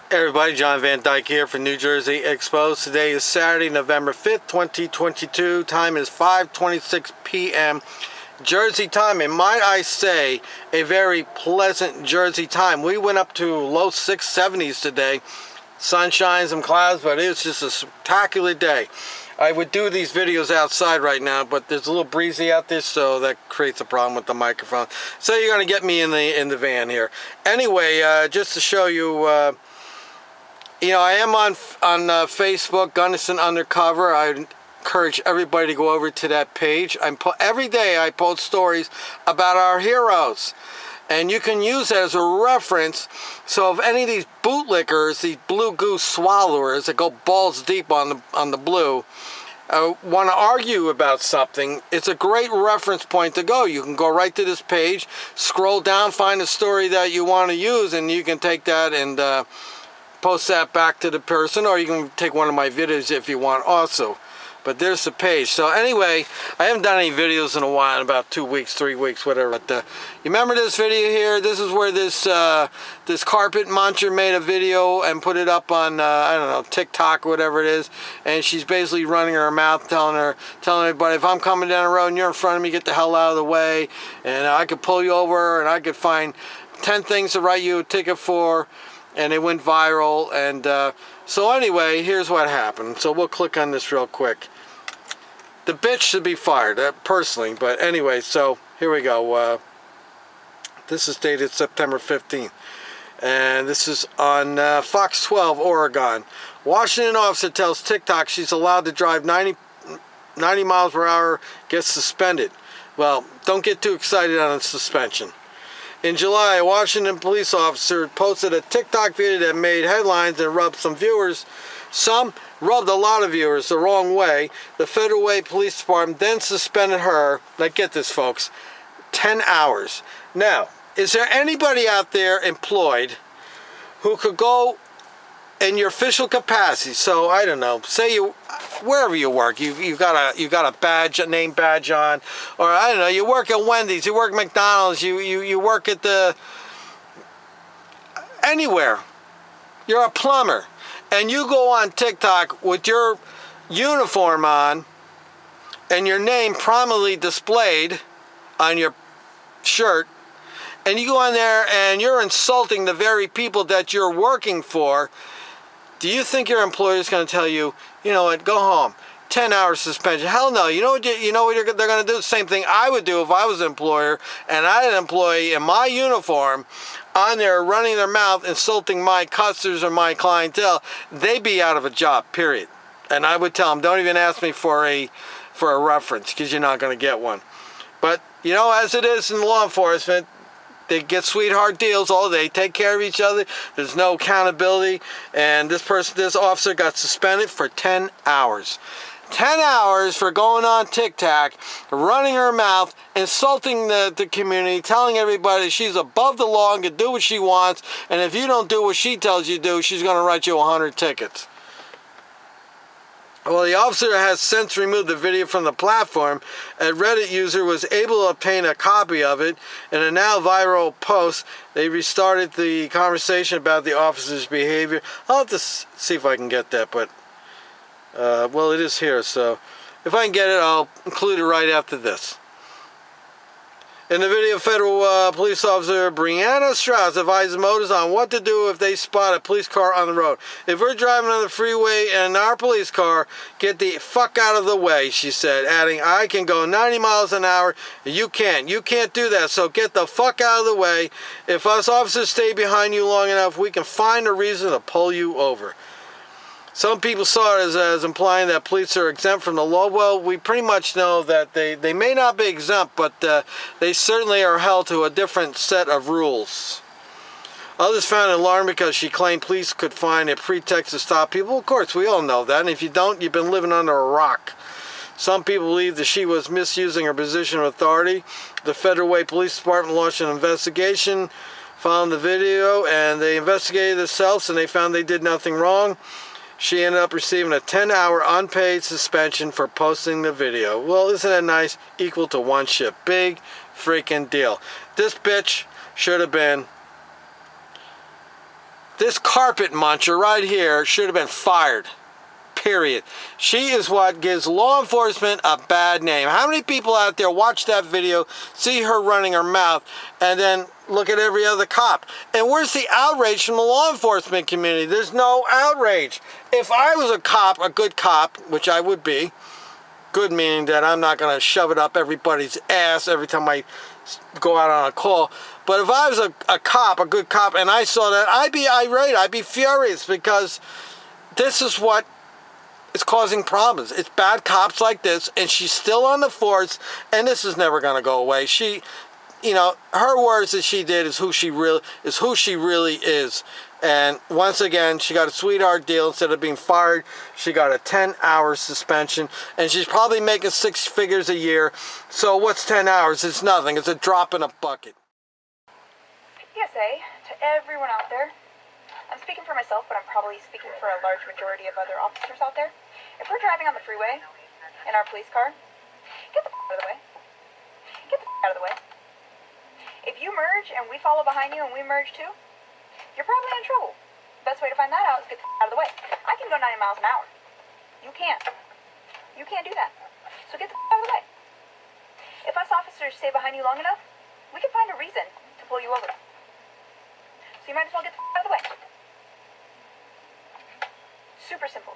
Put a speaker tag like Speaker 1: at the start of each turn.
Speaker 1: Hey everybody, John Van Dyke here for New Jersey Exposed. Today is Saturday, November 5th, 2022. Time is 5:26 p.m. Jersey time, and might I say, a very pleasant Jersey time. We went up to low 670s today. Sunshine, some clouds, but it's just a spectacular day. I would do these videos outside right now, but there's a little breezy out there, so that creates a problem with the microphone. So you're going to get me in the van here. Anyway, just to show you, I am on Facebook, Gunnison Undercover. I encourage everybody to go over to that page. Every day I post stories about our heroes, and you can use that as a reference. So if any of these bootlickers, these blue goose swallowers that go balls deep on the blue, want to argue about something, it's a great reference point to go. You can go right to this page, scroll down, find a story that you want to use, and you can take that and post that back to the person, or you can take one of my videos if you want also. But there's the page. So anyway, I haven't done any videos in a while, in about 2 weeks, 3 weeks, whatever. But you remember this video here? This is where this carpet muncher made a video and put it up on I don't know, Tik Tok or whatever it is. And she's basically running her mouth, telling everybody, if I'm coming down the road and you're in front of me, get the hell out of the way. And I could pull you over, and I could find 10 things to write you a ticket for. And it went viral. And so anyway, here's what happened. So we'll click on this real quick. The bitch should be fired, personally. But anyway, so here we go. This is dated September 15th. And this is on Fox 12, Oregon. Washington officer tells TikTok she's allowed to drive 90 miles per hour, gets suspended. Well, don't get too excited on a suspension. In July, a Washington police officer posted a TikTok video that made headlines and rubbed rubbed a lot of viewers the wrong way. The Federal Way Police Department then suspended her, now get this folks, 10 hours. Now, is there anybody out there employed who could go in your official capacity? So I don't know, say you, wherever you work, you got a badge, a name badge on, or I don't know, you work at Wendy's, you work at McDonald's, you work at anywhere. You're a plumber, and you go on TikTok with your uniform on and your name prominently displayed on your shirt, and you go on there and you're insulting the very people that you're working for. Do you think your employer is going to tell you, you know what, go home, 10-hour suspension? Hell no. You know what they're going to do? The same thing I would do if I was an employer and I had an employee in my uniform on there running their mouth, insulting my customers or my clientele. They'd be out of a job, period. And I would tell them, don't even ask me for a reference, because you're not going to get one. But, as it is in law enforcement, they get sweetheart deals. They take care of each other. There's no accountability. And this officer got suspended for 10 hours. 10 hours for going on TikTok, running her mouth, insulting the community, telling everybody she's above the law and can do what she wants. And if you don't do what she tells you to do, she's going to write you 100 tickets. Well, the officer has since removed the video from the platform. A Reddit user was able to obtain a copy of it. In a now viral post, they restarted the conversation about the officer's behavior. I'll have to see if I can get that, but, well, it is here, so if I can get it, I'll include it right after this. In the video, federal police officer Brianna Strauss advises motorists on what to do if they spot a police car on the road. If we're driving on the freeway and our police car, get the fuck out of the way, she said, adding, I can go 90 miles an hour, you can't. You can't do that, so get the fuck out of the way. If us officers stay behind you long enough, we can find a reason to pull you over. Some people saw it as implying that police are exempt from the law. Well, we pretty much know that they may not be exempt, but they certainly are held to a different set of rules. Others found it alarming because she claimed police could find a pretext to stop people. Of course, we all know that, and if you don't, you've been living under a rock. Some people believe that she was misusing her position of authority. The Federal Way Police Department launched an investigation following the video, and they investigated themselves, and they found they did nothing wrong. She ended up receiving a 10-hour unpaid suspension for posting the video. Well, isn't that nice? Equal to one shift. Big freaking deal. This bitch should have been This carpet muncher right here should have been fired. Period. She is what gives law enforcement a bad name. How many people out there watch that video, see her running her mouth, and then look at every other cop? And where's the outrage from the law enforcement community? There's no outrage. If I was a cop, a good cop, which I would be, good meaning that I'm not going to shove it up everybody's ass every time I go out on a call. But if I was a cop, a good cop, and I saw that, I'd be irate. I'd be furious, because this is what is causing problems. It's bad cops like this, and she's still on the force, and this is never going to go away. She, you know, her words that she did is who she really is. And once again, she got a sweetheart deal. Instead of being fired, she got a 10-hour suspension, and she's probably making 6 figures a year. So what's 10 hours? It's nothing. It's a drop in a bucket.
Speaker 2: PSA to everyone out there. I'm speaking for myself, but I'm probably speaking for a large majority of other officers out there. If we're driving on the freeway in our police car, get the out of the way. Get the out of the way. If you merge and we follow behind you and we merge too, you're probably in trouble. Best way to find that out is get the out of the way. I can go 90 miles an hour. You can't. You can't do that. So get the out of the way. If us officers stay behind you long enough, we can find a reason to pull you over. So you might as well get the out of the way. Super simple.